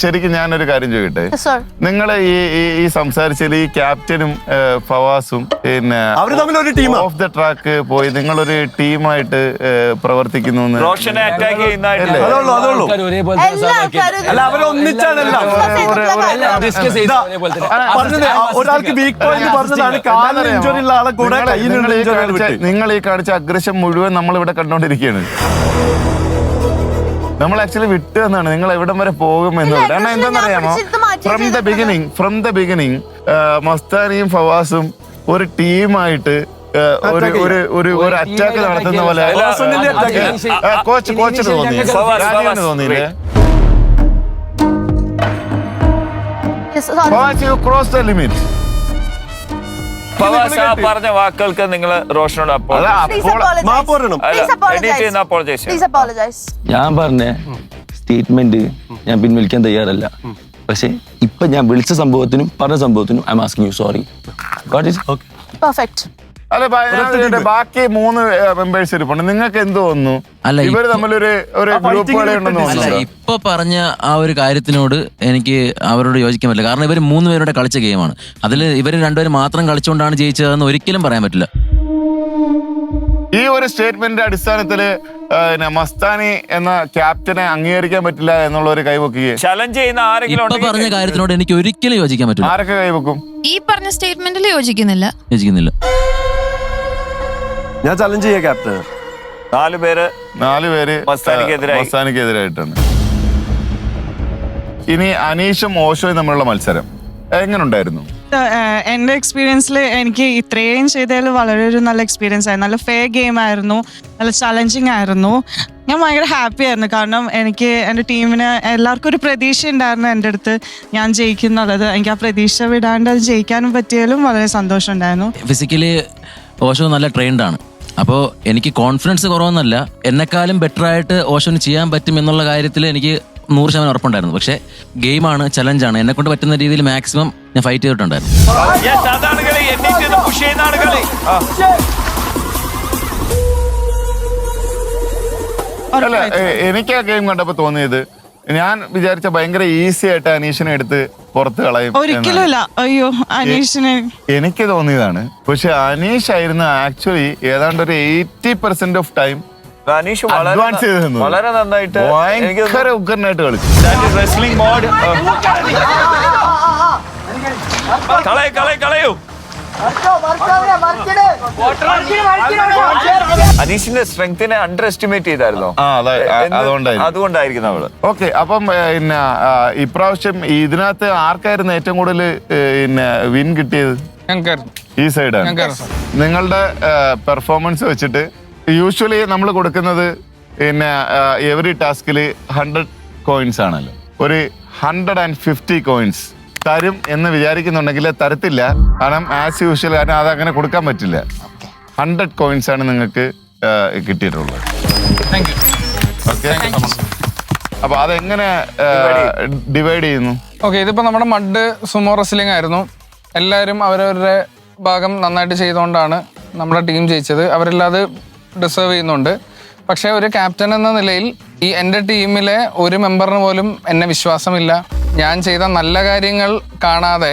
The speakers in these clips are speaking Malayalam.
ശരിക്കും ഞാനൊരു കാര്യം ചോദിക്കട്ടെ, നിങ്ങൾ ഈ സംസാരിച്ചതിൽ ഈ ക്യാപ്റ്റനും ഫവാസും പിന്നെ അവര് തമ്മിൽ ഒരു ടീം ഓഫ് ദ ട്രാക്ക് പോയി നിങ്ങളൊരു ടീമായിട്ട് പ്രവർത്തിക്കുന്നു. റോഷനെ അറ്റാക്ക് ചെയ്യുന്നതായിട്ട് അല്ല, അവരൊന്നിച്ചാണല്ലോ ഒരാൾക്ക് വീക്ക് പോയിന്റ് പറഞ്ഞതാണ്. കാലിന് ഇഞ്ചുറി ഉള്ള ആളെ കൂടെ നിങ്ങൾ ഈ കാണിച്ച അഗ്രഷൻ മുഴുവൻ നമ്മൾ ഇവിടെ കണ്ടോണ്ടിരിക്കുകയാണ്. നമ്മൾ ആക്ച്വലി വിട്ടു എന്നാണ് നിങ്ങൾ എവിടം വരെ പോകുമെന്നുള്ളത്. കാരണം എന്താണെന്നറിയാമോ, ഫ്രം ദ ബിഗിനിങ് മസ്താനിയും ഫവാസും ഒരു ടീമായിട്ട് ഒരു അറ്റാക്ക് നടത്തുന്ന പോലെ കോച്ചിന് തോന്നിയില്ലേ? Cross the limit. പറഞ്ഞ വാക്കുകൾക്ക് നിങ്ങൾ റോഷനോട് ഞാൻ പറഞ്ഞ സ്റ്റേറ്റ്മെന്റ് ഞാൻ പിൻവലിക്കാൻ തയ്യാറല്ല. പക്ഷെ ഇപ്പൊ ഞാൻ വിളിച്ച സംഭവത്തിനും പറഞ്ഞ സംഭവത്തിനും I am asking you sorry. അല്ല, ബാക്കി 3 മെമ്പേഴ്സ് ഇരിപ്പുണ്ട്. നിങ്ങൾക്ക് എന്ത് തോന്നുന്നു? ഇവര് തമ്മിലൊരു ഗ്രൂപ്പ് പോലെ ഉണ്ടെന്ന് തോന്നുന്നു. ഇപ്പൊ പറഞ്ഞ ആ ഒരു കാര്യത്തിനോട് എനിക്ക് അവരോട് യോജിക്കാൻ പറ്റില്ല. കാരണം ഇവർ 3 പേരുടെ കളിച്ച ഗെയിമാണ്. അതിൽ ഇവർ 2 പേര് മാത്രം കളിച്ചുകൊണ്ടാണ് ജയിച്ചതെന്ന് ഒരിക്കലും പറയാൻ പറ്റില്ല. ഈ ഒരു സ്റ്റേറ്റ്മെന്റിന്റെ അടിസ്ഥാനത്തില് മസ്താനി എന്ന ക്യാപ്റ്റനെ അംഗീകരിക്കാൻ പറ്റില്ല എന്നുള്ള ഒരു കൈവക്കുകയെ ചലഞ്ച് ചെയ്യുന്ന ആരെങ്കിലും ഇപ്പൊ പറഞ്ഞ കാര്യത്തിനോട് എനിക്ക് ഒരിക്കലും യോജിക്കാൻ പറ്റില്ല. ആരൊക്കെ കൈവക്കും? ഈ പറഞ്ഞ സ്റ്റേറ്റ്മെന്റിൽ യോജിക്കുന്നില്ല. ഞാൻ ചലഞ്ച് ചെയ്യാം ക്യാപ്റ്റൻ. 4 പേര് മസ്താനിക്കെതിരായിട്ടാണ്. ഇനി അനീഷും ഓഷോയും തമ്മിലുള്ള മത്സരം എങ്ങനെ ഉണ്ടായിരുന്നു? എൻ്റെ എക്സ്പീരിയൻസിൽ എനിക്ക് ഇത്രയും ചെയ്തതിൽ വളരെ ഒരു നല്ല എക്സ്പീരിയൻസ് ആയിരുന്നു. നല്ല ഫെയർ ഗെയിം ആയിരുന്നു, നല്ല ചലഞ്ചിങ് ആയിരുന്നു. ഞാൻ ഭയങ്കര ഹാപ്പി ആയിരുന്നു. കാരണം എനിക്ക് എൻ്റെ ടീമിന് എല്ലാവർക്കും ഒരു പ്രതീക്ഷ ഉണ്ടായിരുന്നു എൻ്റെ അടുത്ത് ഞാൻ ജയിക്കുന്നുള്ളത്. എനിക്ക് ആ പ്രതീക്ഷ വിടാണ്ട് അത് ജയിക്കാനും പറ്റിയാലും വളരെ സന്തോഷം ഉണ്ടായിരുന്നു. ഫിസിക്കലി ഓഷോ നല്ല ട്രെയിൻഡ് ആണ്. അപ്പോൾ എനിക്ക് കോൺഫിഡൻസ് കുറവൊന്നുമല്ല, എന്നെക്കാളും ബെറ്റർ ആയിട്ട് ഓഷോന് ചെയ്യാൻ പറ്റും എന്നുള്ള കാര്യത്തിൽ എനിക്ക് 100% ഉറപ്പുണ്ടായിരുന്നു. പക്ഷെ ഗെയിമാണ്, ചലഞ്ചാണ്, എന്നെ കൊണ്ട് പറ്റുന്ന രീതിയിൽ മാക്സിമം ഞാൻ ഫൈറ്റ് ചെയ്തിട്ടുണ്ടായിരുന്നു. അല്ല, എനിക്ക് ആ ഗെയിം കണ്ടപ്പോ തോന്നിയത്, ഞാൻ വിചാരിച്ച ഭയങ്കര ഈസി ആയിട്ട് അനീഷിനെ എടുത്ത് പുറത്ത് കളയും. ഒരിക്കലുമില്ല. അയ്യോ, അനീഷിനെ എനിക്ക് തോന്നിയതാണ്. പക്ഷെ അനീഷ് ആയിരുന്നു ആക്ച്വലി ഏതാണ്ട് ഒരു 80% ഓഫ് ടൈം അനീഷ് അഡ്വാൻസ് ചെയ്ത് വളരെ നന്നായിട്ട് ഭയങ്കര ഉഗ്രനായിട്ട് കളിച്ചു. റെസ്ലിംഗ് മോഡ് കളയൂ. അനീഷിന്റെ സ്ട്രെങ്തിനെ അണ്ടർ എസ്റ്റിമേറ്റ് ചെയ്തായിരുന്നോ? അതുകൊണ്ടായിരിക്കും നമ്മള്. ഓക്കെ, അപ്പം പിന്നെ ഇപ്രാവശ്യം ഇതിനകത്ത് ആർക്കായിരുന്നു ഏറ്റവും കൂടുതൽ പിന്നെ വിൻ കിട്ടിയത്? ഈ സൈഡാണ്. നിങ്ങളുടെ പെർഫോമൻസ് വെച്ചിട്ട് യൂഷ്വലി നമ്മൾ കൊടുക്കുന്നത് പിന്നെ എവറി ടാസ്കിൽ 100 കോയിൻസ് ആണല്ലോ. ഒരു 150 കോയിൻസ് തരും എന്ന് വിചാരിക്കുന്നുണ്ടെങ്കിൽ തരത്തില്ല. കാരണം ആസ് യൂഷ്വൽ, കാരണം അതങ്ങനെ കൊടുക്കാൻ പറ്റില്ല. 100 കോയിൻസ് ആണ് നിങ്ങൾക്ക് കിട്ടിയിട്ടുള്ളത്. ഓക്കെ, അപ്പൊ അതെങ്ങനെ ഡിവൈഡ് ചെയ്യുന്നു? ഓക്കെ, ഇതിപ്പോ നമ്മുടെ മഡ് സുമോ റെസ്ലിംഗ് ആയിരുന്നു. എല്ലാവരും അവരവരുടെ ഭാഗം നന്നായിട്ട് ചെയ്തുകൊണ്ടാണ് നമ്മുടെ ടീം ജയിച്ചത്. അവരെല്ലാം അത് ഡിസേർവ് ചെയ്യുന്നുണ്ട്. പക്ഷേ ഒരു ക്യാപ്റ്റൻ എന്ന നിലയിൽ എൻ്റെ ടീമിലെ ഒരു മെമ്പറിന് പോലും എന്നെ വിശ്വാസമില്ല. ഞാൻ ചെയ്ത നല്ല കാര്യങ്ങൾ കാണാതെ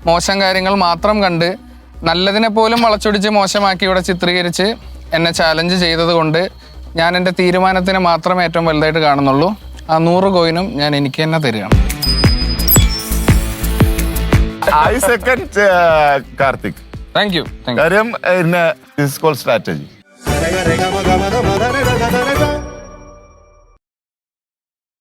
മോശം കാര്യങ്ങൾ മാത്രം കണ്ട് നല്ലതിനെ പോലും വളച്ചൊടിച്ച് മോശമാക്കി ഇവിടെ ചിത്രീകരിച്ച് എന്നെ ചാലഞ്ച് ചെയ്തത് കൊണ്ട് ഞാൻ എൻ്റെ തീരുമാനത്തിന് മാത്രമേ ഏറ്റവും വലുതായിട്ട് കാണുന്നുള്ളൂ. ആ 100 കോയിനും ഞാൻ എനിക്ക് തന്നെ തരികയാണ്. Karthik, thank you. കാര്യം സ്ട്രാറ്റജി